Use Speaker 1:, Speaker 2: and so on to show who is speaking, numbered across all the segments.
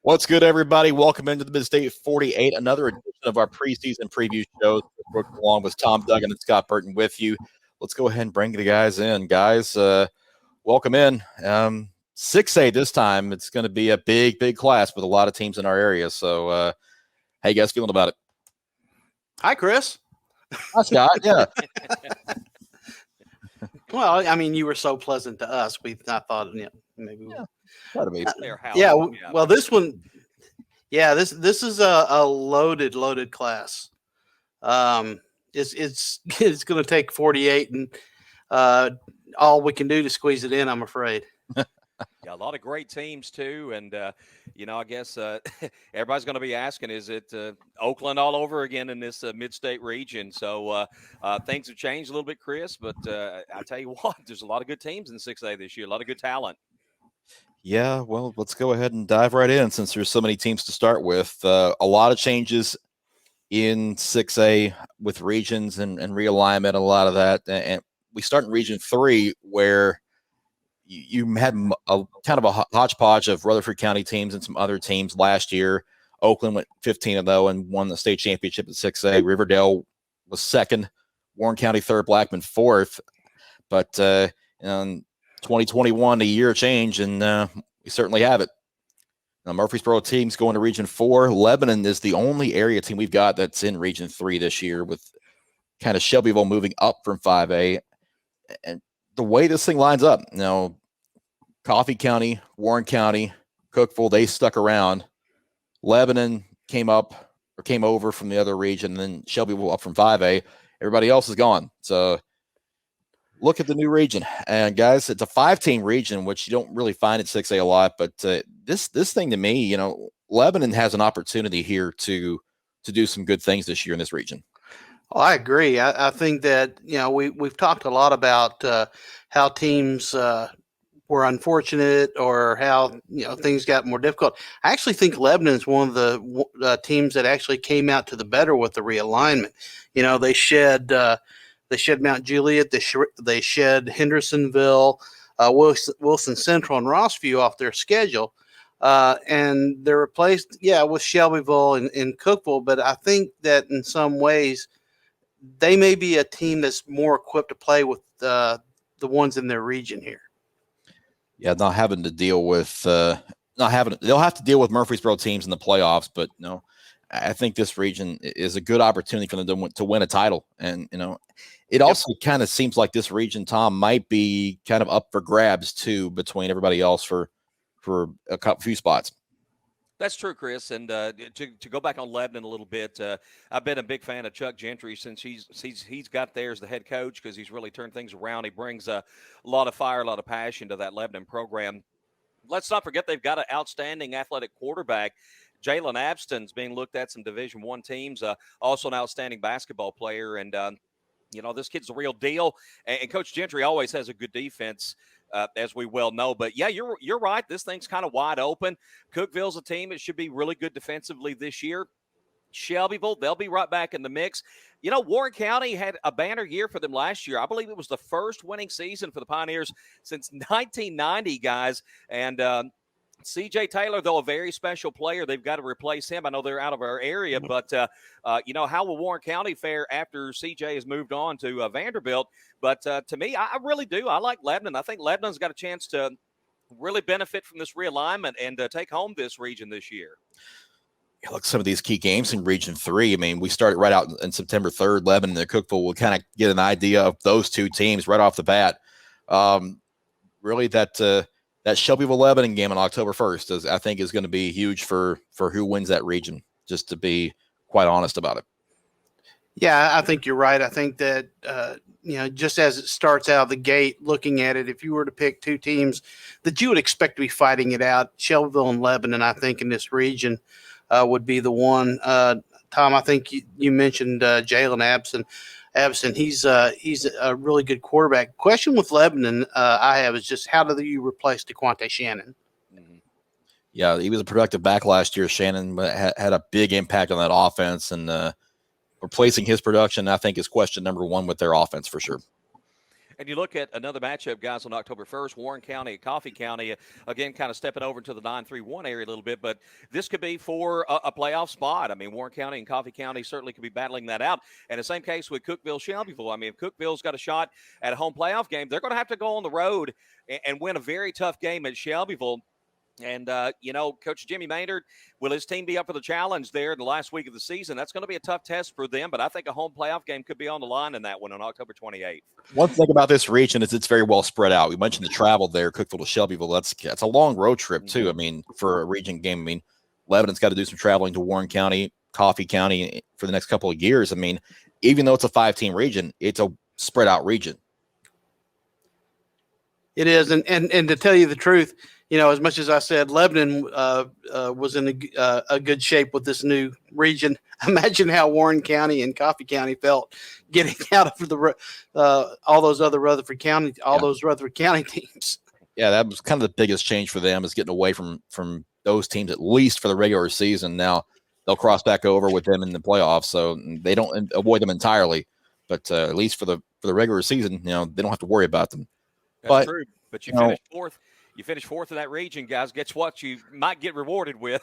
Speaker 1: What's good, everybody? Welcome into the Midstate 48, another edition of our preseason preview shows. Along with Tom Duggan and Scott Burton with you. Let's go ahead and bring the guys in. Guys, welcome in. 6A this time. It's going to be a big class with a lot of teams in our area. So, how you guys feeling about it?
Speaker 2: Hi, Chris.
Speaker 1: Hi, Scott. Yeah.
Speaker 2: Well, I mean, you were so pleasant to us. I thought, maybe.
Speaker 1: Yeah.
Speaker 2: Well, this one, this is a loaded class. It's going to take 48, and all we can do to squeeze it in, I'm afraid.
Speaker 3: Yeah, a lot of great teams too, and I guess everybody's going to be asking, is it Oakland all over again in this Midstate region? So things have changed a little bit, Chris, but I tell you what, there's a lot of good teams in 6A this year, a lot of good talent.
Speaker 1: Yeah, well, let's go ahead and dive right in since there's so many teams to start with. A lot of changes in 6A with regions and realignment, a lot of that. And we start in Region 3 where you had a kind of a hodgepodge of Rutherford County teams and some other teams last year. Oakland went 15-0 and won the state championship at 6A. Riverdale was second, Warren County third, Blackman fourth. But in 2021, a year of change, and we certainly have it. Now, Murfreesboro teams going to Region 4. Lebanon is the only area team we've got that's in Region 3 this year, with kind of Shelbyville moving up from 5A. And the way this thing lines up, Coffee County, Warren County, Cookeville, they stuck around. Lebanon came over from the other region, and then Shelbyville up from 5A. Everybody else is gone. So look at the new region. And guys, it's a 5-team region, which you don't really find in 6A a lot. But this thing to me, Lebanon has an opportunity here to do some good things this year in this region.
Speaker 2: Oh, I agree. I think that, we've talked a lot about how teams were unfortunate or how, things got more difficult. I actually think Lebanon is one of the teams that actually came out to the better with the realignment. They shed Mount Juliet, they shed Hendersonville, Wilson Central, and Rossview off their schedule. And they're replaced, with Shelbyville and Cookeville. But I think that in some ways, they may be a team that's more equipped to play with the ones in their region here.
Speaker 1: Yeah, not having to deal with they'll have to deal with Murfreesboro teams in the playoffs, but I think this region is a good opportunity for them to win a title. And it also kind of seems like this region, Tom, might be kind of up for grabs too between everybody else for a few spots.
Speaker 3: That's true, Chris. And to go back on Lebanon a little bit, I've been a big fan of Chuck Gentry since he's got there as the head coach, because he's really turned things around. He brings a lot of fire, a lot of passion to that Lebanon program. Let's not forget they've got an outstanding athletic quarterback. Jalen Abston's being looked at some Division I teams, also an outstanding basketball player. And, this kid's a real deal. And Coach Gentry always has a good defense, as we well know. But, yeah, you're right. This thing's kind of wide open. Cookeville's a team that should be really good defensively this year. Shelbyville, they'll be right back in the mix. Warren County had a banner year for them last year. I believe it was the first winning season for the Pioneers since 1990, guys. And C.J. Taylor, though a very special player, they've got to replace him. I know they're out of our area, but, how will Warren County fare after C.J. has moved on to Vanderbilt? But to me, I really do. I like Lebanon. I think Lebanon's got a chance to really benefit from this realignment and take home this region this year.
Speaker 1: Yeah, look, some of these key games in Region 3. I mean, we started right out in September 3rd. Lebanon and Cookeville will kind of get an idea of those two teams right off the bat. Really, that Shelbyville-Lebanon game on October 1st, I think, is going to be huge for who wins that region, just to be quite honest about it.
Speaker 2: Yeah, I think you're right. I think that, just as it starts out of the gate, looking at it, if you were to pick two teams that you would expect to be fighting it out, Shelbyville and Lebanon, I think, in this region would be the one. Tom, I think you mentioned Jalen Abson. He's a really good quarterback. Question with Lebanon I have is just how do you replace DeQuante Shannon?
Speaker 1: Mm-hmm. Yeah, he was a productive back last year. Shannon had a big impact on that offense, and replacing his production, I think, is question number one with their offense for sure.
Speaker 3: And you look at another matchup, guys, on October 1st, Warren County and Coffee County, again, kind of stepping over into the 9-3-1 area a little bit, but this could be for a playoff spot. I mean, Warren County and Coffee County certainly could be battling that out. And the same case with Cookeville, Shelbyville. I mean, if Cookeville's got a shot at a home playoff game, they're going to have to go on the road and win a very tough game at Shelbyville. And, Coach Jimmy Maynard, will his team be up for the challenge there in the last week of the season? That's going to be a tough test for them, but I think a home playoff game could be on the line in that one on October 28th.
Speaker 1: One thing about this region is it's very well spread out. We mentioned the travel there, Cookeville to Shelbyville. That's a long road trip, too. I mean, for a region game, I mean, Lebanon's got to do some traveling to Warren County, Coffee County for the next couple of years. I mean, even though it's a 5-team region, it's a spread out region.
Speaker 2: It is. And to tell you the truth, as much as I said, Lebanon was in a good shape with this new region. Imagine how Warren County and Coffee County felt getting out of all those other Rutherford County, those Rutherford County teams.
Speaker 1: Yeah, that was kind of the biggest change for them, is getting away from those teams, at least for the regular season. Now they'll cross back over with them in the playoffs, so they don't avoid them entirely. But at least for the regular season, they don't have to worry about them.
Speaker 3: That's true. But you finished fourth. You finished fourth in that region, guys. Guess what? You might get rewarded with.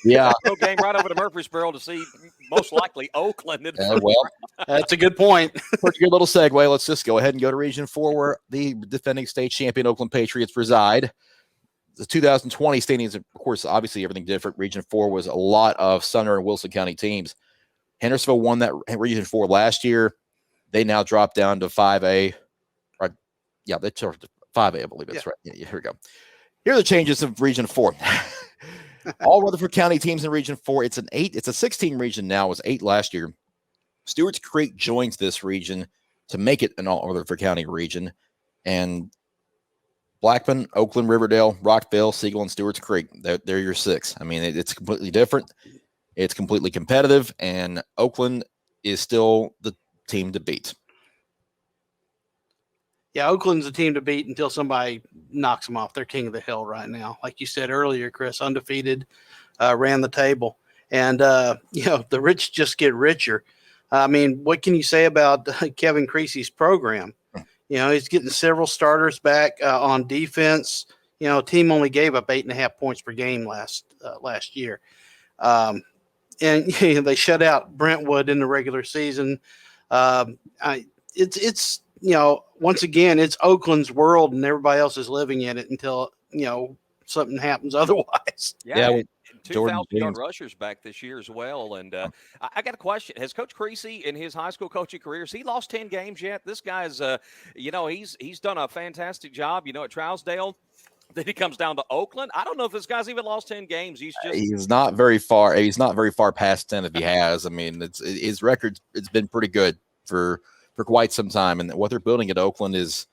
Speaker 1: Yeah.
Speaker 3: No game right over to Murfreesboro to see most likely Oakland.
Speaker 2: Well, that's a good point.
Speaker 1: Pretty good little segue. Let's just go ahead and go to Region 4, where the defending state champion Oakland Patriots reside. The 2020 standings, of course, obviously everything different. Region 4 was a lot of Sumner and Wilson County teams. Hendersonville won that Region 4 last year. They now dropped down to 5A. They dropped to 5A, I believe that's right. Yeah, here we go. Here are the changes of Region 4. All Rutherford County teams in Region 4. It's a 6-team region now. It was 8 last year. Stewart's Creek joins this region to make it an all Rutherford County region. And Blackman, Oakland, Riverdale, Rockville, Siegel, and Stewart's Creek, they're your 6. I mean, it's completely different. It's completely competitive, and Oakland is still the team to beat.
Speaker 2: Yeah, Oakland's the team to beat until somebody knocks them off. They're king of the hill right now. Like you said earlier, Chris, undefeated, ran the table. And, the rich just get richer. I mean, what can you say about Kevin Creasy's program? He's getting several starters back on defense. Team only gave up 8.5 points per game last year. And they shut out Brentwood in the regular season. It's once again, it's Oakland's world and everybody else is living in it until, something happens otherwise.
Speaker 3: Yeah. 2,000-yard rushers back this year as well. And I got a question. Has Coach Creasy in his high school coaching career, has he lost 10 games yet? This guy's, he's done a fantastic job, at Trousdale. Then he comes down to Oakland. I don't know if this guy's even lost 10 games.
Speaker 1: He's not very far. He's not very far past 10 if he has. I mean, his record, it's been pretty good for quite some time. And what they're building at Oakland is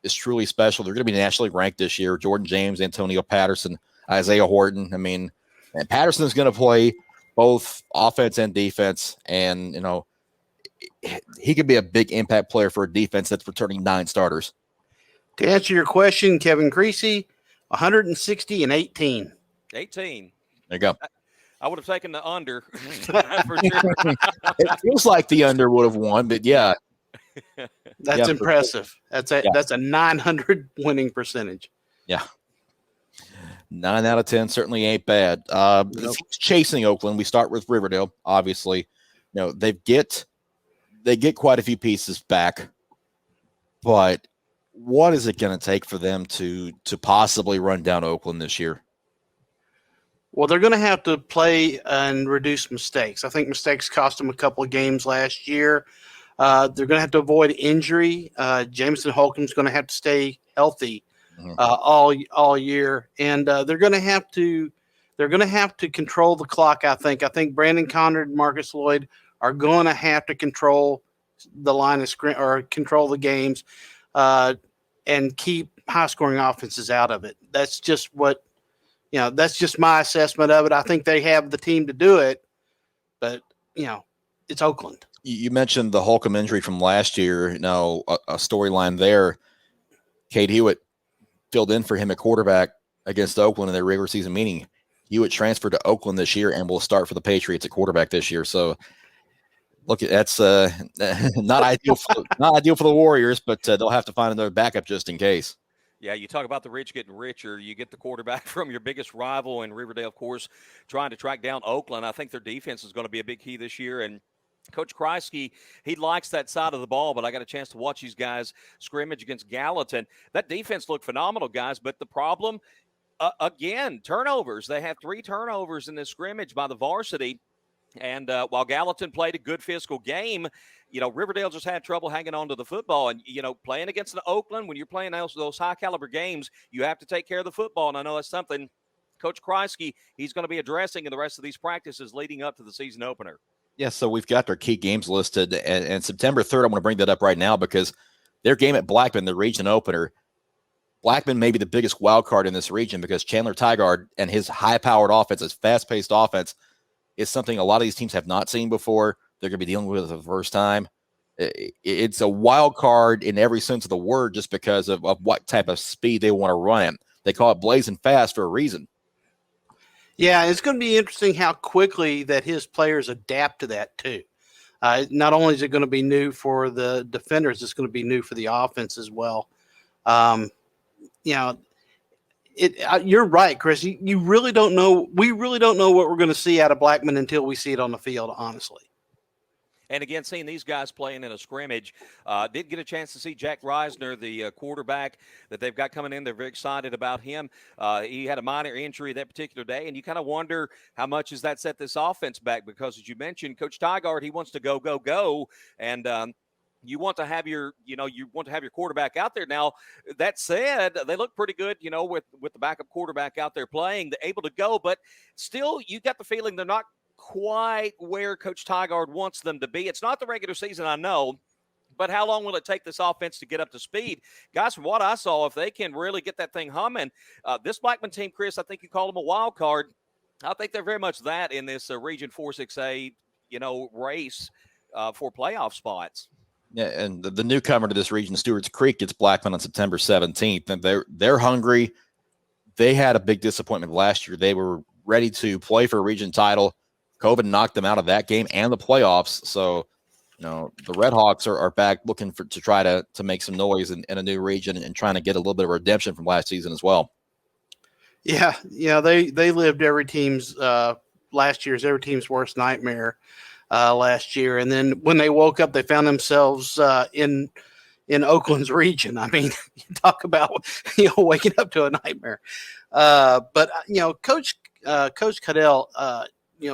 Speaker 1: truly special. They're going to be nationally ranked this year. Jordan James, Antonio Patterson, Isaiah Horton. I mean, and Patterson is going to play both offense and defense. And, he could be a big impact player for a defense that's returning 9 starters.
Speaker 2: To answer your question, Kevin Creasy, 160 and 18.
Speaker 3: 18.
Speaker 1: There you go.
Speaker 3: I would have taken the under for sure.
Speaker 1: It feels like the under would have won, but yeah.
Speaker 2: That's impressive. Sure. That's a 900 winning percentage.
Speaker 1: Yeah. 9 out of 10 certainly ain't bad. Chasing Oakland, we start with Riverdale, obviously. They get quite a few pieces back, but what is it going to take for them to possibly run down Oakland this year?
Speaker 2: Well, they're going to have to play and reduce mistakes. I think mistakes cost them a couple of games last year. They're going to have to avoid injury. Jameson Holcomb's going to have to stay healthy all year, and they're going to have to control the clock. I think Brandon Conrad and Marcus Lloyd are going to have to control the line of scrimmage or control the games, and keep high scoring offenses out of it. That's just what. That's just my assessment of it. I think they have the team to do it, but, it's Oakland.
Speaker 1: You mentioned the Holcomb injury from last year. A storyline there. Cade Hewitt filled in for him at quarterback against Oakland in their regular season meeting. Hewitt transferred to Oakland this year and will start for the Patriots at quarterback this year. So Look, that's not ideal for the Warriors, but they'll have to find another backup just in case.
Speaker 3: Yeah, you talk about the rich getting richer. You get the quarterback from your biggest rival in Riverdale, of course, trying to track down Oakland. I think their defense is going to be a big key this year. And Coach Kreisky, he likes that side of the ball, but I got a chance to watch these guys scrimmage against Gallatin. That defense looked phenomenal, guys, but the problem, again, turnovers. They have 3 turnovers in this scrimmage by the varsity. And while Gallatin played a good physical game, Riverdale just had trouble hanging on to the football. And, playing against the Oakland, when you're playing those high-caliber games, you have to take care of the football. And I know that's something Coach Kreisky, he's going to be addressing in the rest of these practices leading up to the season opener.
Speaker 1: Yeah, so we've got their key games listed. And September 3rd, I'm going to bring that up right now because their game at Blackman, the region opener, Blackman may be the biggest wild card in this region because Chandler Tygard and his high-powered offense, his fast-paced offense, is something a lot of these teams have not seen before. They're going to be dealing with it for the first time. It's a wild card in every sense of the word just because of what type of speed they want to run in. They call it blazing fast for a reason.
Speaker 2: Yeah, it's going to be interesting how quickly that his players adapt to that too. Not only is it going to be new for the defenders, it's going to be new for the offense as well. You're right, Chris. You really don't know. We really don't know what we're going to see out of Blackman until we see it on the field, honestly.
Speaker 3: And again, seeing these guys playing in a scrimmage, did get a chance to see Jack Reisner, the quarterback that they've got coming in. They're very excited about him. He had a minor injury that particular day, and you kind of wonder how much has that set this offense back because, as you mentioned, Coach Tygard, he wants to go, and you want to have your quarterback out there. Now, that said, they look pretty good, with the backup quarterback out there playing, they're able to go, but still, you got the feeling they're not quite where Coach Tygard wants them to be. It's not the regular season, I know, but how long will it take this offense to get up to speed? Guys, from what I saw, if they can really get that thing humming, this Blackman team, Chris, I think you call them a wild card. I think they're very much that in this Region 4-6A, race for playoff spots.
Speaker 1: Yeah, and the newcomer to this region, Stewart's Creek, gets Blackman on September 17th, and they're hungry. They had a big disappointment last year. They were ready to play for a region title. COVID knocked them out of that game and the playoffs. So, the Red Hawks are back looking to try to make some noise in a new region and trying to get a little bit of redemption from last season as well.
Speaker 2: Yeah, they lived every team's worst nightmare last year, and then when they woke up, they found themselves in Oakland's region. I mean, you talk about waking up to a nightmare. But Coach Cadell,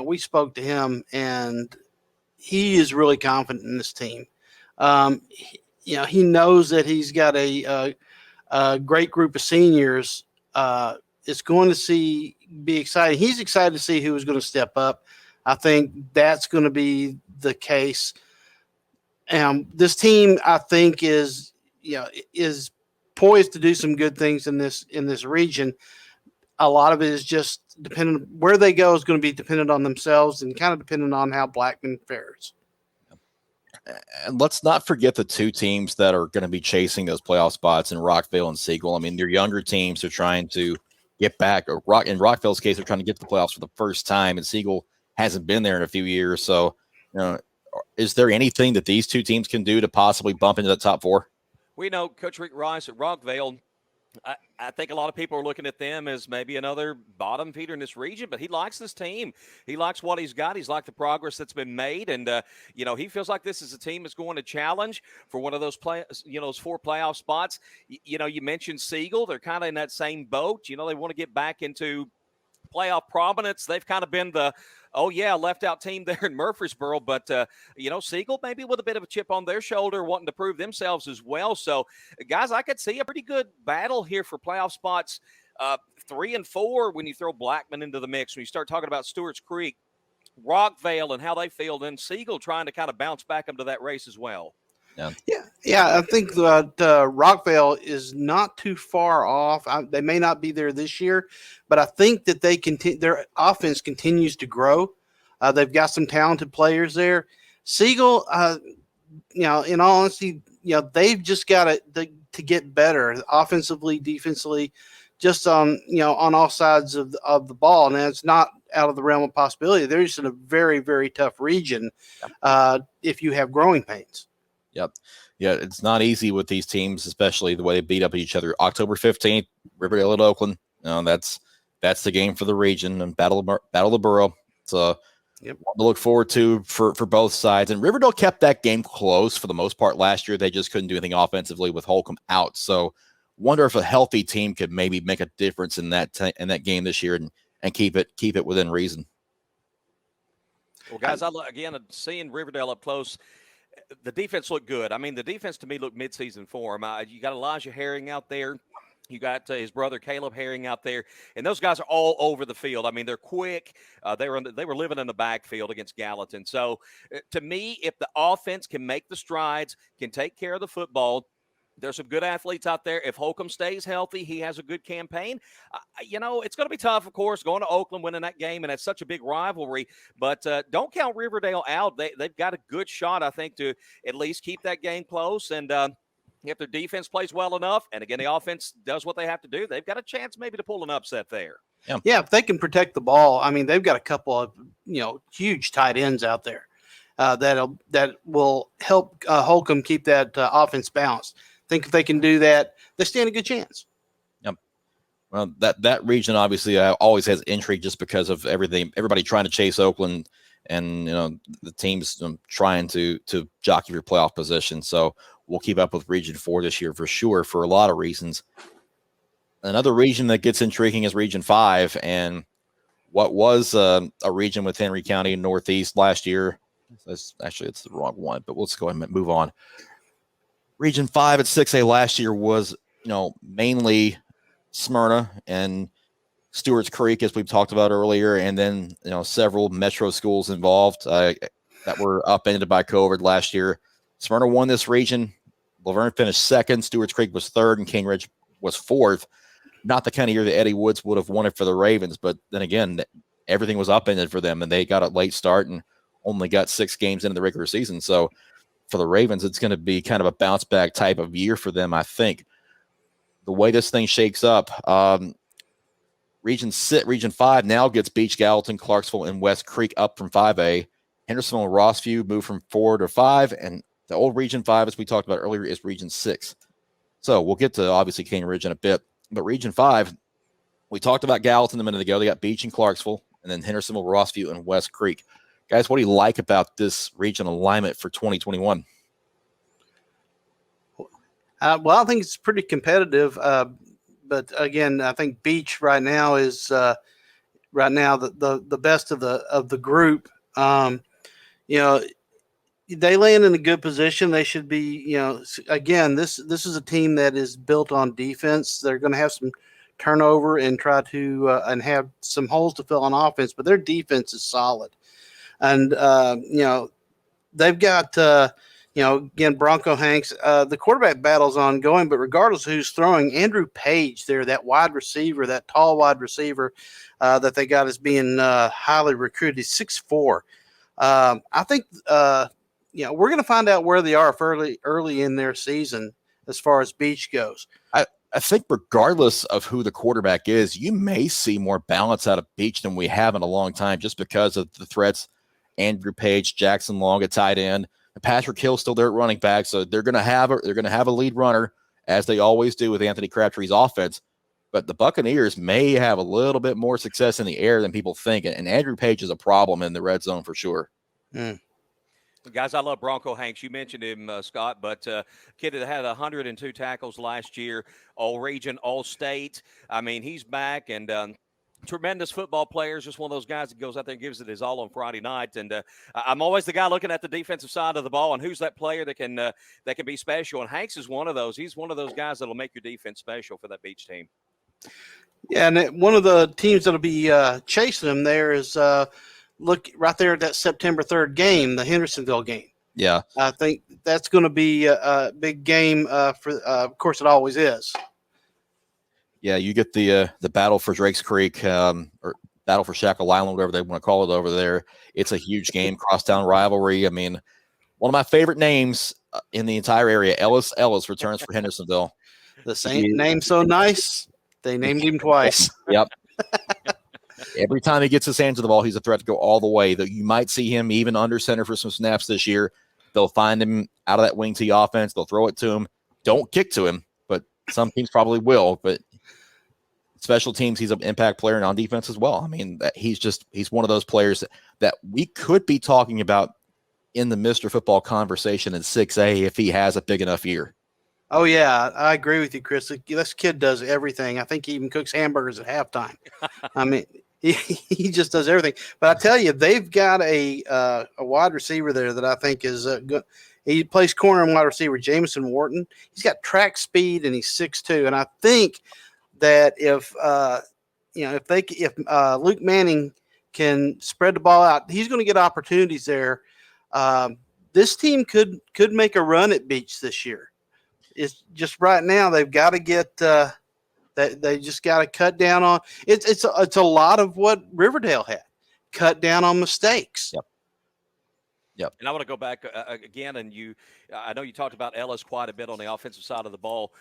Speaker 2: we spoke to him, and he is really confident in this team. He knows that he's got a great group of seniors. It's going to be exciting. He's excited to see who is going to step up. I think that's going to be the case. This team, I think, is poised to do some good things in this region. A lot of it is just dependent where they go is going to be dependent on themselves and kind of dependent on how Blackman fares.
Speaker 1: And let's not forget the 2 teams that are going to be chasing those playoff spots in Rockville and Siegel. I mean, they're younger teams. They're trying to get back. In Rockville's case, they're trying to get to the playoffs for the first time, and Siegel hasn't been there in a few years. So, is there anything that these 2 teams can do to possibly bump into the top 4?
Speaker 3: We know Coach Rick Rice at Rockville. I think a lot of people are looking at them as maybe another bottom feeder in this region, but he likes this team. He likes what he's got. He's liked the progress that's been made, and he feels like this is a team that's going to challenge for one of those those 4 playoff spots. You mentioned Siegel; they're kind of in that same boat. They want to get back into playoff prominence. They've kind of been the left out team there in Murfreesboro, but Siegel maybe with a bit of a chip on their shoulder, wanting to prove themselves as well. So, guys, I could see a pretty good battle here for playoff spots 3 and 4 when you throw Blackman into the mix. When you start talking about Stewart's Creek, Rockvale, and how they feel, then Siegel trying to kind of bounce back into that race as well.
Speaker 2: Yeah. I think that Rockvale is not too far off. They may not be there this year, but I think that their offense continues to grow. They've got some talented players there. Siegel, in all honesty, they've just got to get better offensively, defensively, just on all sides of the ball. And it's not out of the realm of possibility. They're just in a very, very tough region if you have growing pains.
Speaker 1: Yep. Yeah, it's not easy with these teams, especially the way they beat up each other. October 15th, Riverdale at Oakland. That's the game for the region and Battle of the Borough. So to look forward to for both sides. And Riverdale kept that game close for the most part last year. They just couldn't do anything offensively with Holcomb out. So wonder if a healthy team could maybe make a difference in that game this year and keep it within reason.
Speaker 3: Well, guys, again, seeing Riverdale up close, the defense looked good. I mean, the defense to me looked midseason form. You got Elijah Herring out there. You got his brother Caleb Herring out there, and those guys are all over the field. I mean, they're quick. They were living in the backfield against Gallatin. So, to me, if the offense can make the strides, can take care of the football, there's some good athletes out there. If Holcomb stays healthy, he has a good campaign. It's going to be tough, of course, going to Oakland, winning that game, and it's such a big rivalry. But don't count Riverdale out. They've got a good shot, I think, to at least keep that game close. And if their defense plays well enough, and again, the offense does what they have to do, they've got a chance maybe to pull an upset there.
Speaker 2: Yeah, if they can protect the ball, I mean, they've got a couple of huge tight ends out there that will help Holcomb keep that offense balanced. I think if they can do that, they stand a good chance.
Speaker 1: Yep. Well, that region obviously always has intrigue just because of everybody trying to chase Oakland, and the teams trying to jockey for playoff position. So we'll keep up with Region 4 this year for sure for a lot of reasons. Another region that gets intriguing is Region 5, and what was a region with Henry County and Northeast last year. It's the wrong one, but let's go ahead and move on. Region 5 at 6A last year was, mainly Smyrna and Stewart's Creek, as we've talked about earlier, and then, several metro schools involved that were upended by COVID last year. Smyrna won this region. Laverne finished second. Stewart's Creek was third, and King Ridge was fourth. Not the kind of year that Eddie Woods would have won it for the Ravens, but then again, everything was upended for them, and they got a late start and only got 6 games into the regular season. So for the Ravens, it's going to be kind of a bounce back type of year for them, I think. The way this thing shakes up, Region 5 now gets Beach, Gallatin, Clarksville, and West Creek up from 5A. Hendersonville and Rossview move from 4 to 5, and the old Region 5, as we talked about earlier, is Region 6. So we'll get to, obviously, King Ridge in a bit. But Region 5, we talked about Gallatin a minute ago. They got Beach and Clarksville, and then Hendersonville, Rossview, and West Creek. Guys, what do you like about this region alignment for 2021?
Speaker 2: Well, I think it's pretty competitive. But again, I think Beach right now is the best of the group. They land in a good position. They should be, again, this is a team that is built on defense. They're going to have some turnover and try to and have some holes to fill on offense, but their defense is solid. And they've got again, Bronco Hanks. The quarterback battle's ongoing, but regardless of who's throwing, Andrew Page there, that wide receiver, that tall wide receiver that they got as being highly recruited, he's 6'4". I think we're going to find out where they are early in their season as far as Beach goes.
Speaker 1: I think regardless of who the quarterback is, you may see more balance out of Beach than we have in a long time, just because of the threats. Andrew Page, Jackson Long at tight end, and Patrick Hill still there at running back. So they're going to have a lead runner, as they always do with Anthony Crabtree's offense. But the Buccaneers may have a little bit more success in the air than people think, and Andrew Page is a problem in the red zone for sure.
Speaker 3: Guys, I love Bronco Hanks. You mentioned him, Scott, but kid that had 102 tackles last year, all-region, all-state. I mean, he's back, and tremendous football players, just one of those guys that goes out there and gives it his all on Friday night. And I'm always the guy looking at the defensive side of the ball and who's that player that can be special. And Hanks is one of those. He's one of those guys that'll make your defense special for that Beach team.
Speaker 2: Yeah, and one of the teams that'll be chasing him there is look right there at that September 3rd game, the Hendersonville game.
Speaker 1: Yeah,
Speaker 2: I think that's going to be a big game of course, it always is.
Speaker 1: Yeah, you get the battle for Drakes Creek, or battle for Shackle Island, whatever they want to call it over there. It's a huge game, crosstown rivalry. I mean, one of my favorite names in the entire area, Ellis returns for Hendersonville.
Speaker 2: The same name, so nice. They named him twice.
Speaker 1: Yep. Every time he gets his hands to the ball, he's a threat to go all the way. That you might see him even under center for some snaps this year. They'll find him out of that wing T offense. They'll throw it to him. Don't kick to him, but some teams probably will. But special teams, he's an impact player, and on defense as well. I mean, he's one of those players that we could be talking about in the Mr. Football conversation in 6A if he has a big enough year.
Speaker 2: Oh, yeah, I agree with you, Chris. This kid does everything. I think he even cooks hamburgers at halftime. I mean, he just does everything. But I tell you, they've got a wide receiver there that I think is good. He plays corner and wide receiver, Jameson Wharton. He's got track speed, and he's 6'2". And I think that if Luke Manning can spread the ball out, he's going to get opportunities there. This team could make a run at Beach this year. It's just right now they've got to get they just got to cut down on it. It's a lot of what Riverdale had. Cut down on mistakes.
Speaker 1: Yep.
Speaker 3: And I want to go back again, and I know you talked about Ellis quite a bit on the offensive side of the ball.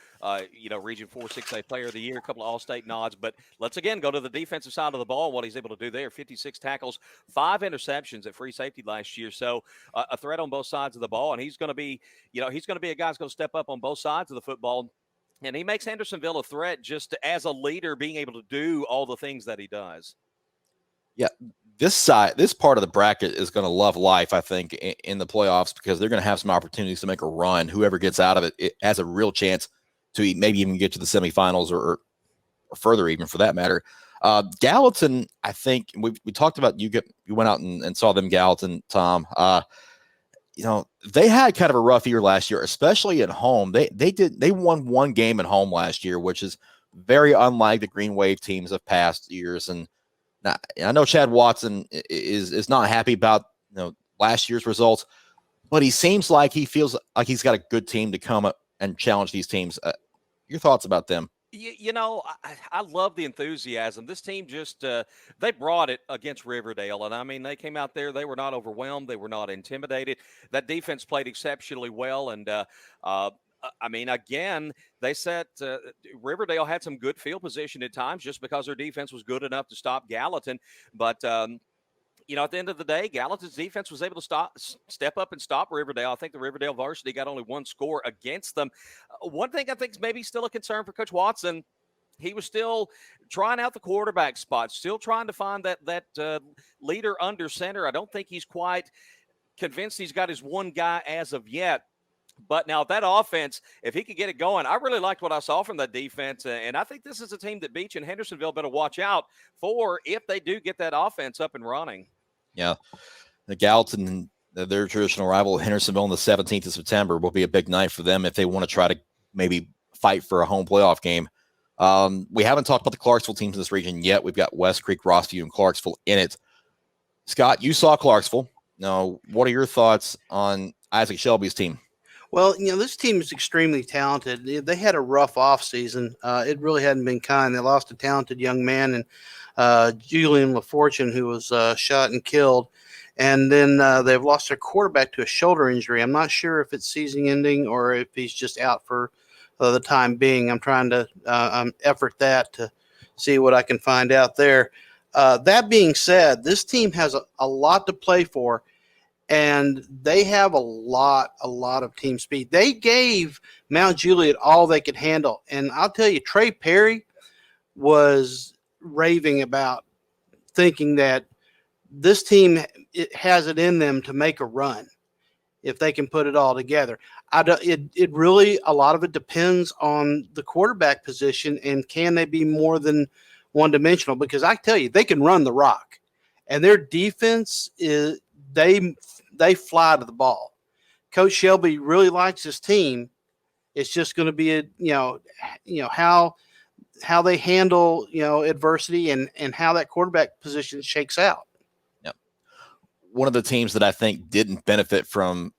Speaker 3: Region 4 6A Player of the Year, a couple of All-State nods. But let's again go to the defensive side of the ball. What he's able to do there: 56 tackles, 5 interceptions at free safety last year. So a threat on both sides of the ball, and he's going to be a guy who's going to step up on both sides of the football. And he makes Hendersonville a threat just as a leader, being able to do all the things that he does.
Speaker 1: Yeah. This part of the bracket is going to love life, I think, in the playoffs, because they're going to have some opportunities to make a run. Whoever gets out of it has a real chance to maybe even get to the semifinals or further, even for that matter. Gallatin, I think we talked about. You went out and saw them, Gallatin, Tom. They had kind of a rough year last year, especially at home. They won one game at home last year, which is very unlike the Green Wave teams of past years. And now, I know Chad Watson is not happy about last year's results, but he seems like he feels like he's got a good team to come up and challenge these teams. Your thoughts about them?
Speaker 3: I love the enthusiasm. This team just they brought it against Riverdale, and I mean they came out there. They were not overwhelmed. They were not intimidated. That defense played exceptionally well, and again, they said Riverdale had some good field position at times just because their defense was good enough to stop Gallatin. But, at the end of the day, Gallatin's defense was able to step up and stop Riverdale. I think the Riverdale varsity got only one score against them. One thing I think is maybe still a concern for Coach Watson, he was still trying out the quarterback spot, still trying to find that leader under center. I don't think he's quite convinced he's got his one guy as of yet. But now that offense, if he could get it going, I really liked what I saw from that defense. And I think this is a team that Beach and Hendersonville better watch out for if they do get that offense up and running.
Speaker 1: Yeah. The Gallatin, their traditional rival, Hendersonville, on the 17th of September will be a big night for them if they want to try to maybe fight for a home playoff game. We haven't talked about the Clarksville teams in this region yet. We've got West Creek, Rossview, and Clarksville in it. Scott, you saw Clarksville. Now, what are your thoughts on Isaac Shelby's team?
Speaker 2: Well, this team is extremely talented. They had a rough offseason. It really hadn't been kind. They lost a talented young man, and Julian LaFortune, who was shot and killed. And then they've lost their quarterback to a shoulder injury. I'm not sure if it's season ending or if he's just out for the time being. I'm trying to effort that to see what I can find out there. That being said, this team has a lot to play for. And they have a lot of team speed. They gave Mount Juliet all they could handle. And I'll tell you, Trey Perry was raving about thinking that this team has it in them to make a run if they can put it all together. It really, a lot of it depends on the quarterback position and can they be more than one-dimensional? Because I tell you, they can run the rock. And their defense is they fly to the ball. Coach Shelby really likes his team. It's just going to be how they handle adversity and how that quarterback position shakes out.
Speaker 1: Yep. One of the teams that I think didn't benefit from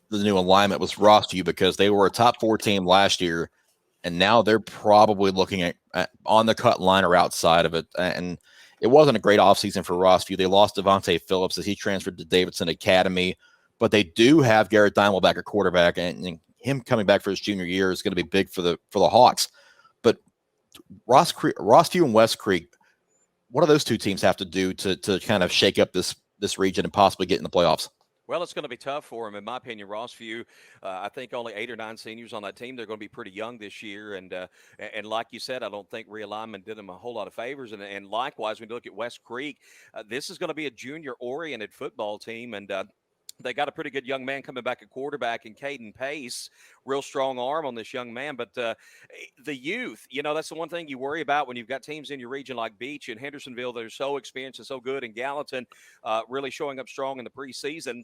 Speaker 1: the new alignment was Rossview, because they were a top 4 team last year, and now they're probably looking at on the cut line or outside of it. And it wasn't a great offseason for Rossview. They lost Devontae Phillips as he transferred to Davidson Academy, but they do have Garrett Dimelback at quarterback, and him coming back for his junior year is going to be big for the Hawks. But Rossview and West Creek. What do those two teams have to do to kind of shake up this region and possibly get in the playoffs?
Speaker 3: Well, it's going to be tough for them, in my opinion. Rossview, I think only 8 or 9 seniors on that team. They're going to be pretty young this year, and like you said, I don't think realignment did them a whole lot of favors. And likewise, when you look at West Creek, this is going to be a junior-oriented football team, and they got a pretty good young man coming back at quarterback in Caden Pace. Real strong arm on this young man. But the youth, that's the one thing you worry about when you've got teams in your region like Beach and Hendersonville that are so experienced and so good, and Gallatin really showing up strong in the preseason.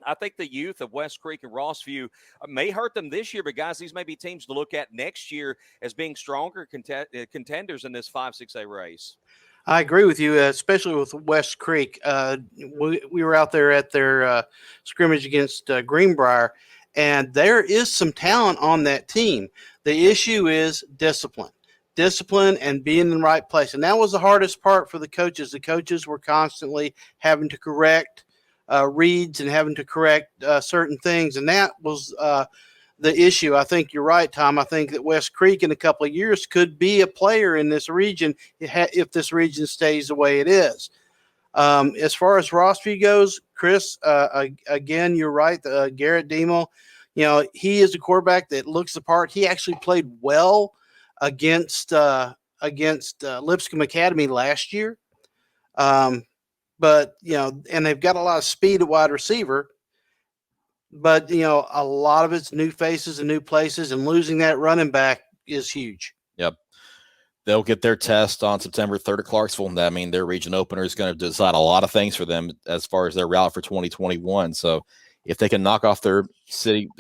Speaker 3: I think the youth of West Creek and Rossview may hurt them this year, but guys, these may be teams to look at next year as being stronger contenders in this 5-6A race.
Speaker 2: I agree with you, especially with West Creek. We were out there at their scrimmage against Greenbrier, and there is some talent on that team. The issue is discipline and being in the right place. And that was the hardest part for the coaches. The coaches were constantly having to correct reads and having to correct certain things. And that was the issue. I think you're right, Tom. I think that West Creek in a couple of years could be a player in this region if this region stays the way it is. As far as Rossview goes, Chris, again, you're right. Garrett Demel, he is a quarterback that looks the part. He actually played well against Lipscomb Academy last year. But, and they've got a lot of speed at wide receiver. But, a lot of it's new faces and new places, and losing that running back is huge.
Speaker 1: Yep. They'll get their test on September 3rd at Clarksville. I mean, their region opener is going to decide a lot of things for them as far as their route for 2021. So if they can knock off their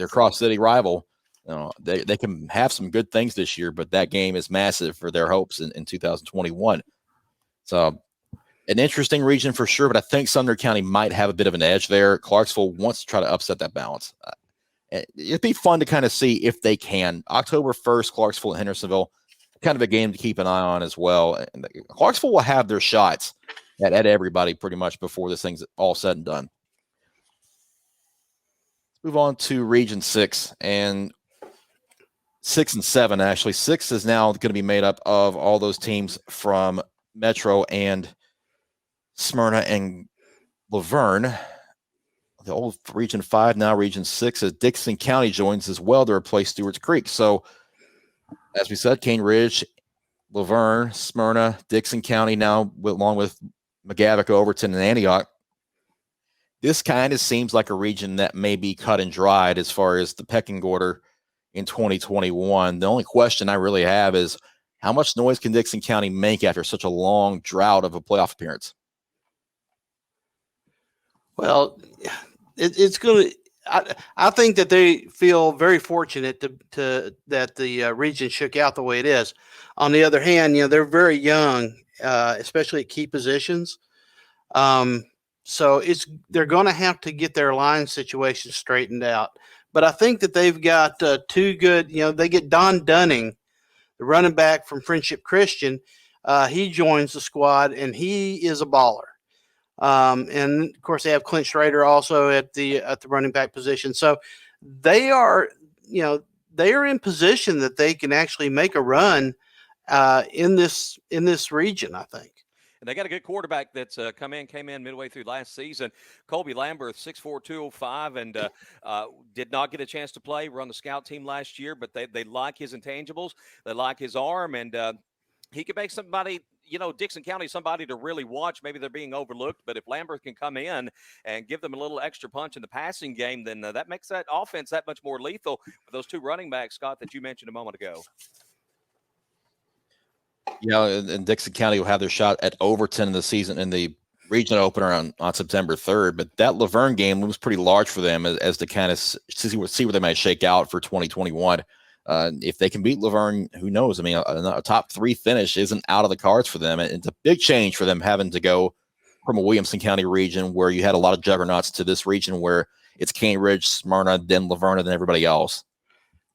Speaker 1: cross-city rival, they can have some good things this year, but that game is massive for their hopes in 2021. So an interesting region for sure, but I think Sumner County might have a bit of an edge there. Clarksville wants to try to upset that balance. It'd be fun to kind of see if they can. October 1st, Clarksville and Hendersonville, kind of a game to keep an eye on as well. And Clarksville will have their shots at everybody pretty much before this thing's all said and done. Let's move on to Region 6 and 6 and 7, actually. 6 is now going to be made up of all those teams from Metro and Smyrna and Laverne. The old Region 5, now Region 6, as Dixon County joins as well to replace Stewart's Creek. So, as we said, Cane Ridge, Laverne, Smyrna, Dixon County now, along with McGavock, Overton, and Antioch. This kind of seems like a region that may be cut and dried as far as the pecking order in 2021. The only question I really have is, how much noise can Dixon County make after such a long drought of a playoff appearance?
Speaker 2: Well, it's going to. I think that they feel very fortunate to that the region shook out the way it is. On the other hand, they're very young, especially at key positions. So they're going to have to get their line situation straightened out. But I think that they've got two good. They get Don Dunning, the running back from Friendship Christian. He joins the squad, and he is a baller. And of course they have Clint Schrader also at the running back position. So they are in position that they can actually make a run in this region, I think.
Speaker 3: And they got a good quarterback that's came in midway through last season. Colby Lambert, 6'4", 205, and did not get a chance to play. Run the scout team last year, but they like his intangibles. They like his arm, and he could make somebody, Dixon County, somebody to really watch. Maybe they're being overlooked, but if Lambert can come in and give them a little extra punch in the passing game, then that makes that offense that much more lethal with those two running backs, Scott, that you mentioned a moment ago.
Speaker 1: And Dixon County will have their shot at Overton in the season in the region opener on September 3rd. But that Laverne game was pretty large for them as to kind of see where they might shake out for 2021. If they can beat Laverne, who knows? I mean, a top 3 finish isn't out of the cards for them. It's a big change for them having to go from a Williamson County region where you had a lot of juggernauts to this region where it's Cane Ridge, Smyrna, then Laverne, and then everybody else.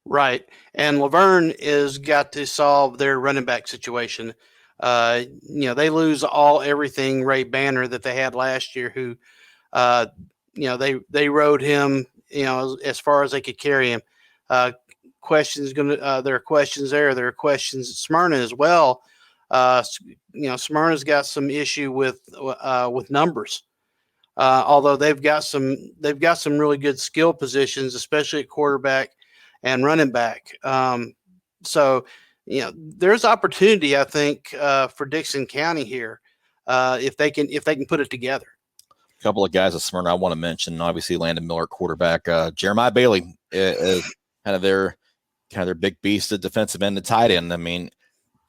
Speaker 2: Right. And Laverne is got to solve their running back situation. They lose everything Ray Banner that they had last year, who, they rode him, as far as they could carry him. questions there are questions there. There are questions at Smyrna as well. Smyrna's got some issue with numbers. Although they've got some really good skill positions, especially at quarterback and running back. So there's opportunity, I think, for Dickson County here if they can put it together.
Speaker 1: A couple of guys at Smyrna I want to mention. Obviously, Landon Miller, quarterback. Jeremiah Bailey is kind of their big beast at defensive end, the tight end. I mean,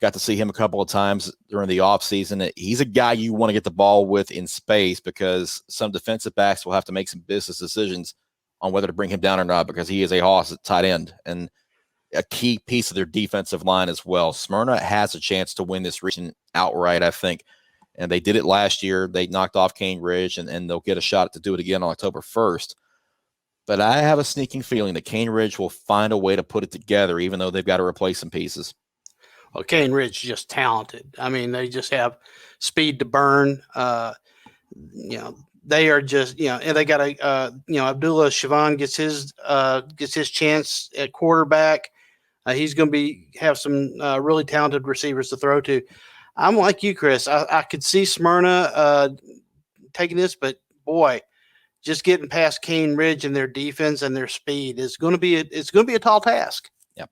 Speaker 1: got to see him a couple of times during the offseason. He's a guy you want to get the ball with in space because some defensive backs will have to make some business decisions on whether to bring him down or not because he is a hoss at tight end and a key piece of their defensive line as well. Smyrna has a chance to win this region outright, I think. And they did it last year. They knocked off Cane Ridge, and they'll get a shot to do it again on October 1st. But I have a sneaking feeling that Cane Ridge will find a way to put it together, even though they've got to replace some pieces.
Speaker 2: Well, Cane Ridge is just talented. I mean, they just have speed to burn. They are just, and they got Abdullah Siobhan gets his chance at quarterback. He's going to have some really talented receivers to throw to. I'm like you, Chris. I could see Smyrna taking this, but boy, just getting past Cane Ridge and their defense and their speed is going to be a tall task.
Speaker 1: Yep.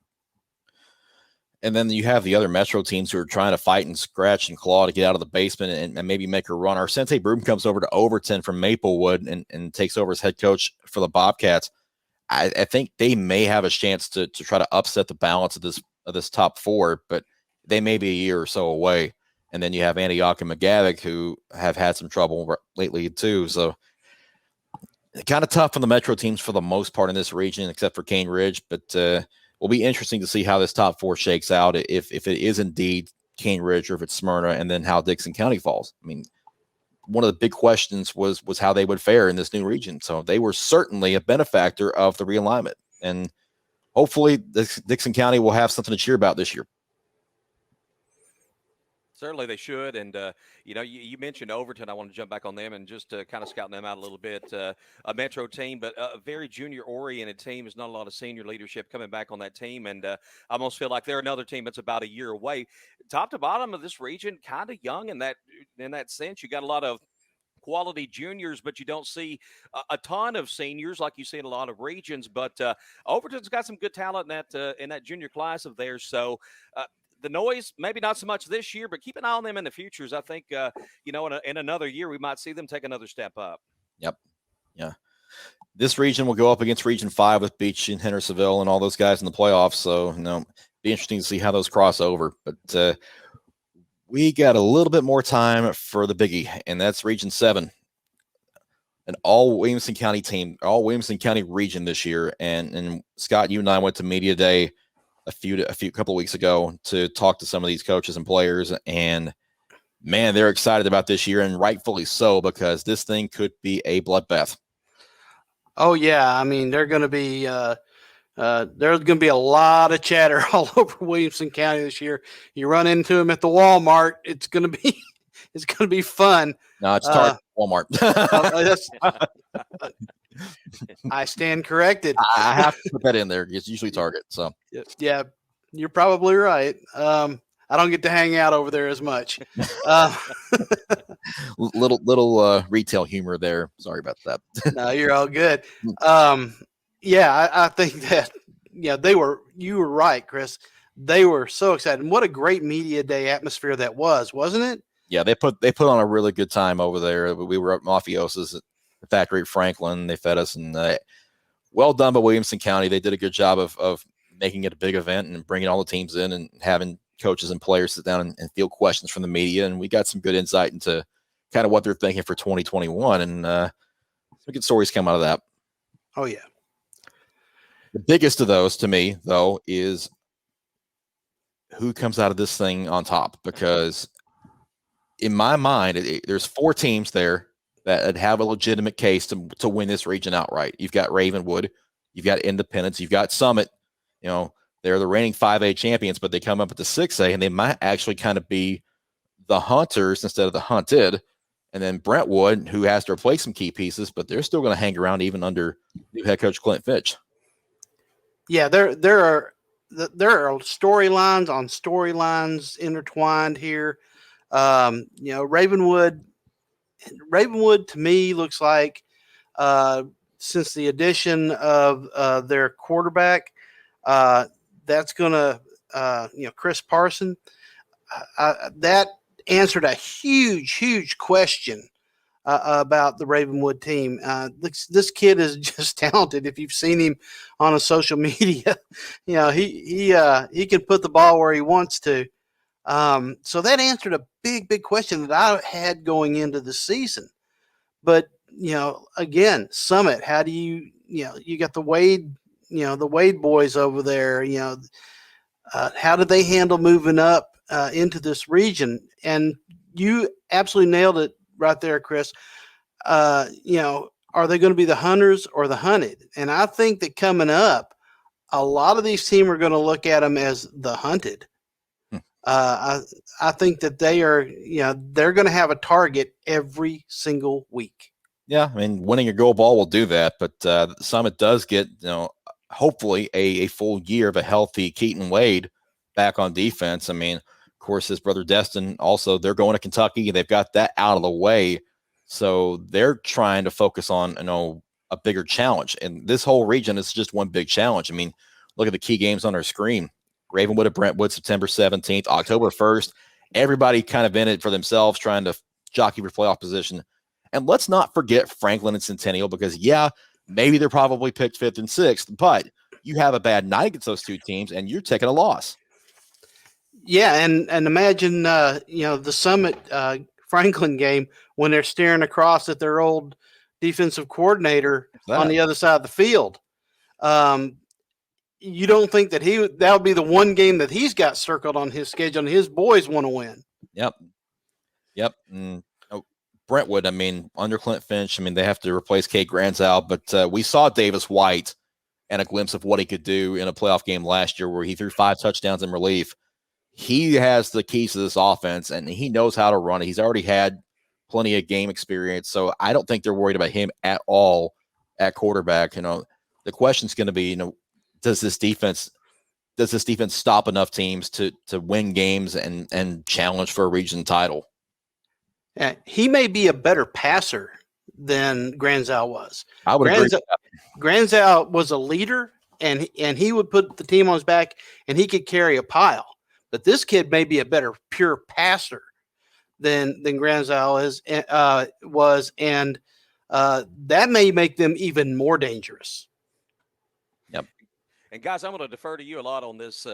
Speaker 1: And then you have the other Metro teams who are trying to fight and scratch and claw to get out of the basement and maybe make a run. Our Sensei Broom comes over to Overton from Maplewood and takes over as head coach for the Bobcats. I think they may have a chance to try to upset the balance of this top four, but they may be a year or so away. And then you have Antioch and McGavick who have had some trouble lately too. So kind of tough on the Metro teams for the most part in this region, except for Cane Ridge. But will be interesting to see how this top four shakes out, if it is indeed Cane Ridge or if it's Smyrna, and then how Dickson County falls. I mean, one of the big questions was how they would fare in this new region. So they were certainly a benefactor of the realignment. And hopefully Dickson County will have something to cheer about this year.
Speaker 3: Certainly they should. And, you mentioned Overton. I want to jump back on them and just kind of scout them out a little bit. A Metro team, but a very junior-oriented team. There's not a lot of senior leadership coming back on that team. And I almost feel like they're another team that's about a year away. Top to bottom of this region, kind of young in that sense. You got a lot of quality juniors, but you don't see a ton of seniors like you see in a lot of regions. But Overton's got some good talent in that junior class of theirs. So the noise, maybe not so much this year, but keep an eye on them in the futures. I think, in another year, we might see them take another step up.
Speaker 1: Yep. Yeah. This region will go up against Region 5 with Beach and Hendersonville and all those guys in the playoffs. So, be interesting to see how those cross over. But we got a little bit more time for the biggie, and that's Region 7. An all Williamson County team, all Williamson County region this year. And Scott, you and I went to Media Day a couple of weeks ago to talk to some of these coaches and players, and man, they're excited about this year, and rightfully so, because this thing could be a bloodbath.
Speaker 2: Oh yeah, I mean they're going to be there's going to be a lot of chatter all over Williamson County this year. You run into them at the Walmart, it's going to be fun.
Speaker 1: No, it's Target, Walmart.
Speaker 2: I stand corrected.
Speaker 1: I have to put that in there. It's usually Target. So
Speaker 2: yeah, you're probably right. I don't get to hang out over there as much.
Speaker 1: Little retail humor there. Sorry about that.
Speaker 2: No, you're all good. I think that you were right, Chris. They were so excited. And what a great media day atmosphere that was, wasn't it?
Speaker 1: Yeah, they put on a really good time over there. We were at Mafiosa's at the factory at Franklin. They fed us, and well done by Williamson County. They did a good job of making it a big event and bringing all the teams in and having coaches and players sit down and field questions from the media. And we got some good insight into kind of what they're thinking for 2021. And some good stories come out of that.
Speaker 2: Oh, yeah.
Speaker 1: The biggest of those to me, though, is who comes out of this thing on top. Because in my mind, there's 4 teams there that have a legitimate case to win this region outright. You've got Ravenwood, you've got Independence, you've got Summit. They're the reigning 5A champions, but they come up at the 6A, and they might actually kind of be the hunters instead of the hunted. And then Brentwood, who has to replace some key pieces, but they're still going to hang around even under new head coach Clint Fitch.
Speaker 2: Yeah, there are storylines on storylines intertwined here. Ravenwood to me looks like since the addition of their quarterback, that's going to Chris Parson. That answered a huge question about the Ravenwood team. This kid is just talented. If you've seen him on a social media, he can put the ball where he wants to. So that answered a big question that I had going into the season. But again, Summit, how do you got the Wade boys over there. How do they handle moving up into this region? And you absolutely nailed it right there, Chris. Are they going to be the hunters or the hunted? And I think that coming up, a lot of these teams are going to look at them as the hunted. I think that they're going to have a target every single week.
Speaker 1: Yeah, I mean, winning a gold ball will do that, but Summit does get, hopefully a full year of a healthy Keaton Wade back on defense. I mean, of course, his brother Destin also, they're going to Kentucky. They've got that out of the way. So they're trying to focus on, a bigger challenge. And this whole region is just one big challenge. I mean, look at the key games on our screen. Ravenwood at Brentwood, September 17th, October 1st. Everybody kind of in it for themselves, trying to jockey for playoff position. And let's not forget Franklin and Centennial, because, maybe they're probably picked 5th and 6th, but you have a bad night against those two teams, and you're taking a loss.
Speaker 2: Yeah, and imagine, the Summit Franklin game when they're staring across at their old defensive coordinator on the other side of the field. You don't think that that would be the one game that he's got circled on his schedule and his boys want to win.
Speaker 1: Yep. And, Brentwood, I mean, under Clint Finch, I mean, they have to replace Kate Granzow, but we saw Davis White and a glimpse of what he could do in a playoff game last year where he threw 5 touchdowns in relief. He has the keys to this offense, and he knows how to run it. He's already had plenty of game experience, so I don't think they're worried about him at all at quarterback. The question's going to be, does this defense stop enough teams to win games and challenge for a region title?
Speaker 2: Yeah, he may be a better passer than Granzow was.
Speaker 1: I would agree.
Speaker 2: Granzow was a leader, and he would put the team on his back, and he could carry a pile. But this kid may be a better pure passer than Granzow was, and that may make them even more dangerous.
Speaker 1: Yep.
Speaker 3: And guys, I'm going to defer to you a lot on this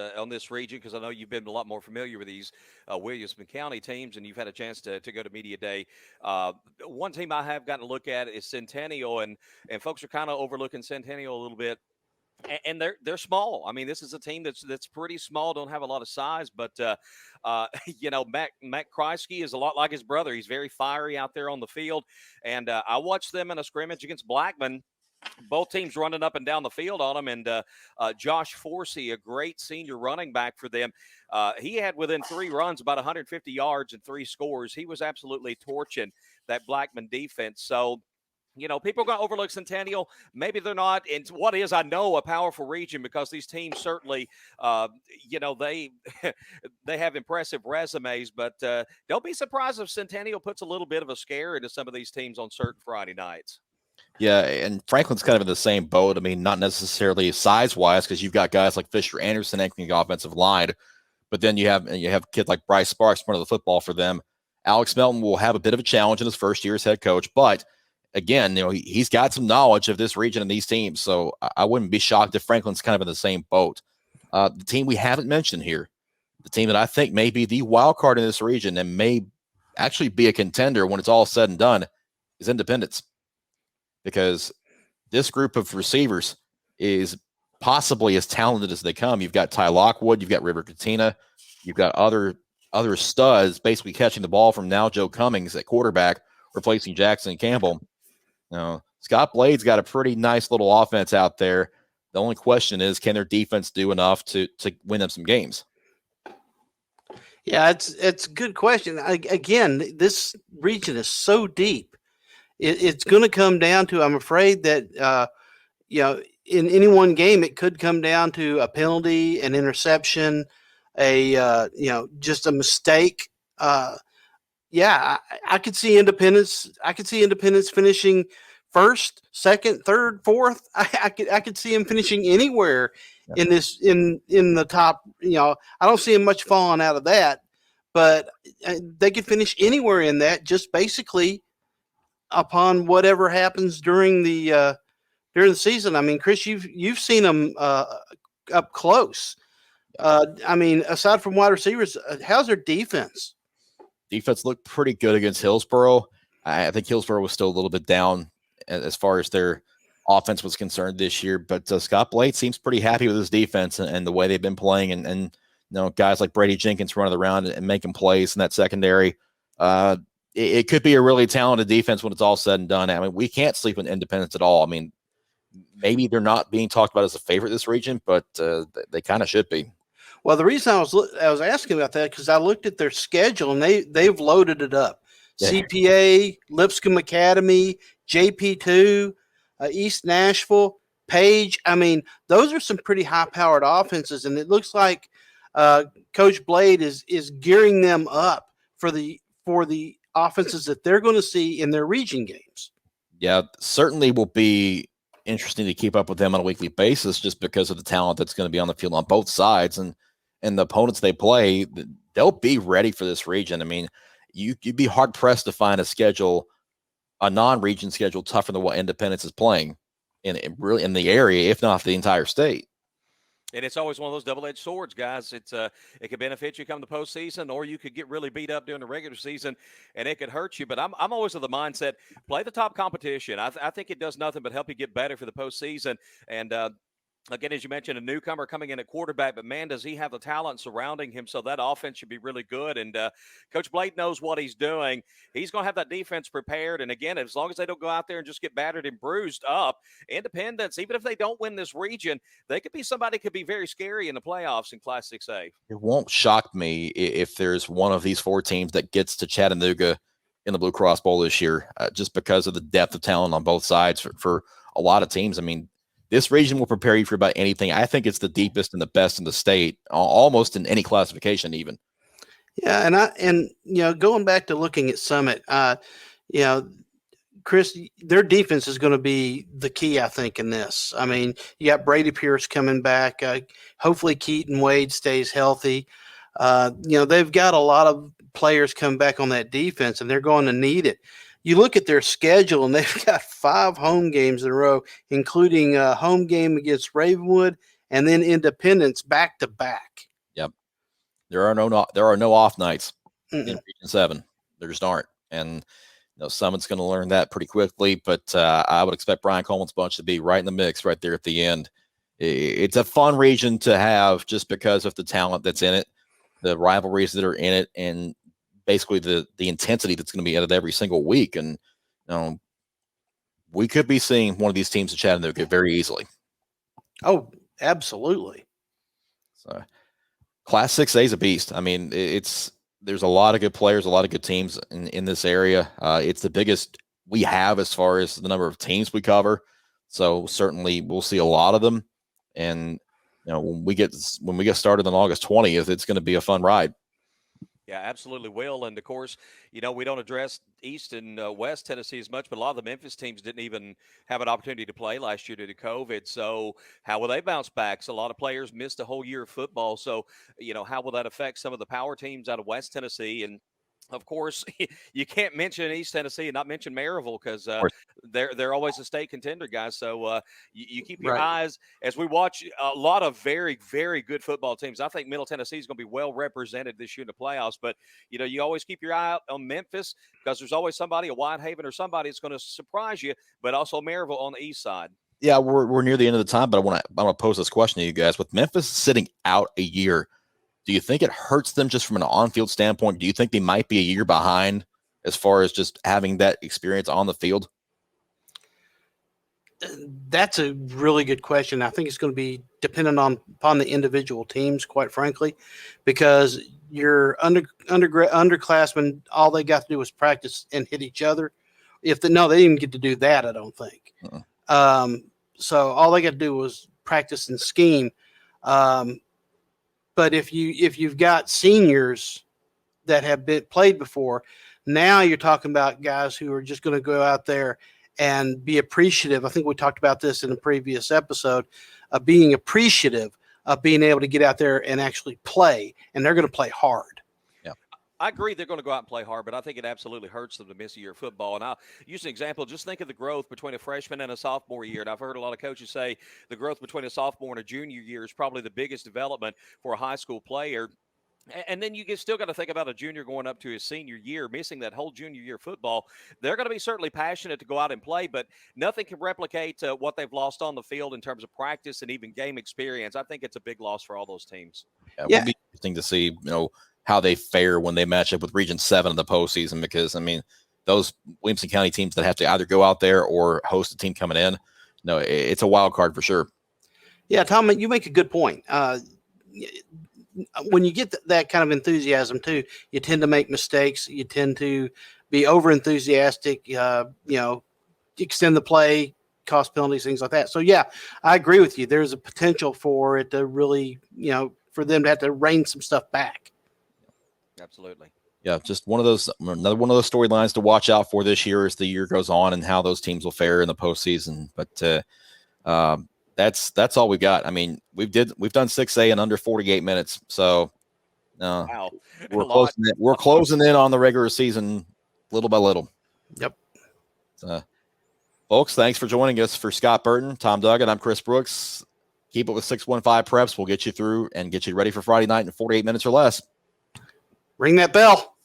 Speaker 3: region, because I know you've been a lot more familiar with these Williamson County teams, and you've had a chance to go to media day. One team I have gotten to look at is Centennial, and folks are kind of overlooking Centennial a little bit. And they're small. I mean, this is a team that's pretty small, don't have a lot of size, but Matt Kreisky is a lot like his brother. He's very fiery out there on the field, and I watched them in a scrimmage against Blackman. Both teams running up and down the field on them, and Josh Forsey, a great senior running back for them, he had within 3 runs about 150 yards and 3 scores. He was absolutely torching that Blackman defense. So, people are going to overlook Centennial. Maybe they're not. And what is, I know, a powerful region, because these teams certainly, they have impressive resumes. But don't be surprised if Centennial puts a little bit of a scare into some of these teams on certain Friday nights.
Speaker 1: Yeah, and Franklin's kind of in the same boat. I mean, not necessarily size-wise, because you've got guys like Fisher Anderson anchoring the offensive line, but then you have a kid like Bryce Sparks running the football for them. Alex Melton will have a bit of a challenge in his first year as head coach, but again, he's got some knowledge of this region and these teams, so I wouldn't be shocked if Franklin's kind of in the same boat. The team we haven't mentioned here, the team that I think may be the wild card in this region and may actually be a contender when it's all said and done, is Independence. Because this group of receivers is possibly as talented as they come. You've got Ty Lockwood, you've got River Katina, you've got other studs basically catching the ball from now Joe Cummings at quarterback, replacing Jackson Campbell. Scott Blade's got a pretty nice little offense out there. The only question is, can their defense do enough to win them some games?
Speaker 2: Yeah, it's a good question. Again, this region is so deep. It's going to come down to, I'm afraid that, in any one game, it could come down to a penalty, an interception, just a mistake. I could see Independence. I could see Independence finishing first, second, third, fourth. I could see him finishing anywhere in this in the top. I don't see him much falling out of that, but they could finish anywhere in that, just basically upon whatever happens during the season. I mean, Chris, you've seen them up close. Aside from wide receivers, how's their defense?
Speaker 1: Defense looked pretty good against Hillsborough. I think Hillsborough was still a little bit down as far as their offense was concerned this year, but Scott Blade seems pretty happy with his defense and the way they've been playing, and guys like Brady Jenkins running around and making plays in that secondary. It could be a really talented defense when it's all said and done. I mean, we can't sleep on Independence at all. I mean, maybe they're not being talked about as a favorite this region, but they kind of should be.
Speaker 2: Well, the reason I was asking about that because I looked at their schedule and they've loaded it up. Yeah. CPA, Lipscomb Academy, JP2, East Nashville, Page. I mean, those are some pretty high-powered offenses, and it looks like Coach Blade is gearing them up for the offenses that they're going to see in their region games.
Speaker 1: Yeah, certainly will be interesting to keep up with them on a weekly basis just because of the talent that's going to be on the field on both sides and the opponents they play. They'll be ready for this region. I mean, you'd be hard pressed to find a non-region schedule tougher than what Independence is playing in the area, if not the entire state.
Speaker 3: And it's always one of those double-edged swords, guys. It could benefit you come the postseason, or you could get really beat up during the regular season, and it could hurt you. But I'm always of the mindset, play the top competition. I think it does nothing but help you get better for the postseason. And again, as you mentioned, a newcomer coming in at quarterback, but man, does he have the talent surrounding him, so that offense should be really good. And Coach Blade knows what he's doing. He's going to have that defense prepared. And again, as long as they don't go out there and just get battered and bruised up, Independence, even if they don't win this region, they could be somebody could be very scary in the playoffs in Class 6A.
Speaker 1: It won't shock me if there's one of these four teams that gets to Chattanooga in the Blue Cross Bowl this year, just because of the depth of talent on both sides for a lot of teams. I mean, this region will prepare you for about anything. I think it's the deepest and the best in the state, almost in any classification even.
Speaker 2: Yeah, and going back to looking at Summit, Chris, their defense is going to be the key, I think, in this. I mean, you got Brady Pierce coming back. Hopefully Keaton Wade stays healthy. They've got a lot of players coming back on that defense, and they're going to need it. You look at their schedule, and they've got 5 home games in a row, including a home game against Ravenwood and then Independence back to back.
Speaker 1: Yep, there are no off nights in Region 7. There just aren't, and Summit's going to learn that pretty quickly. But I would expect Brian Coleman's bunch to be right in the mix right there at the end. It's a fun region to have just because of the talent that's in it, the rivalries that are in it, and basically the intensity that's going to be in it every single week. And we could be seeing one of these teams in Chattanooga very easily.
Speaker 2: Oh, absolutely.
Speaker 1: So Class 6A is a beast. I mean, there's a lot of good players, a lot of good teams in this area. It's the biggest we have as far as the number of teams we cover. So certainly we'll see a lot of them. And when we get started on August 20th, it's going to be a fun ride.
Speaker 3: Yeah, absolutely will. And, of course, we don't address East and West Tennessee as much, but a lot of the Memphis teams didn't even have an opportunity to play last year due to COVID. So how will they bounce back? So a lot of players missed a whole year of football. So, how will that affect some of the power teams out of West Tennessee? And, of course, you can't mention East Tennessee and not mention Maryville because they're always a state contender, guys. So you keep your eyes as we watch a lot of very, very good football teams. I think Middle Tennessee is going to be well represented this year in the playoffs. But, you always keep your eye out on Memphis because there's always somebody, a Whitehaven or somebody that's going to surprise you, but also Maryville on the east side.
Speaker 1: Yeah, we're near the end of the time, but I want to pose this question to you guys. With Memphis sitting out a year, do you think it hurts them just from an on-field standpoint? Do you think they might be a year behind as far as just having that experience on the field?
Speaker 2: That's a really good question. I think it's going to be dependent upon the individual teams, quite frankly, because your underclassmen, all they got to do was practice and hit each other. They didn't get to do that, I don't think. So all they got to do was practice and scheme. But if you've got seniors that have been played before, now you're talking about guys who are just going to go out there and be appreciative. I think we talked about this in a previous episode, of being appreciative of being able to get out there and actually play, and they're going to play hard.
Speaker 1: Yeah,
Speaker 3: I agree they're going to go out and play hard, but I think it absolutely hurts them to miss a year of football. And I'll use an example. Just think of the growth between a freshman and a sophomore year. And I've heard a lot of coaches say the growth between a sophomore and a junior year is probably the biggest development for a high school player. And then you still got to think about a junior going up to his senior year, missing that whole junior year football. They're going to be certainly passionate to go out and play, but nothing can replicate what they've lost on the field in terms of practice and even game experience. I think it's a big loss for all those teams.
Speaker 1: Yeah, it will be interesting to see, how they fare when they match up with Region 7 in the postseason, because, those Williamson County teams that have to either go out there or host a team coming in, it's a wild card for sure.
Speaker 2: Yeah, Tom, you make a good point. When you get that kind of enthusiasm too, you tend to make mistakes. You tend to be over enthusiastic, extend the play, cost penalties, things like that. So yeah, I agree with you. There's a potential for it to really, for them to have to rein some stuff back.
Speaker 3: Absolutely.
Speaker 1: Yeah, just another one of those storylines to watch out for this year as the year goes on and how those teams will fare in the postseason. But that's all we got. We've done 6A in under 48 minutes. So
Speaker 3: wow.
Speaker 1: we're closing in on the regular season little by little.
Speaker 2: Yep.
Speaker 1: Folks, thanks for joining us. For Scott Burton, Tom Duggan, I'm Chris Brooks. Keep it with 615 Preps. We'll get you through and get you ready for Friday night in 48 minutes or less.
Speaker 2: Ring that bell.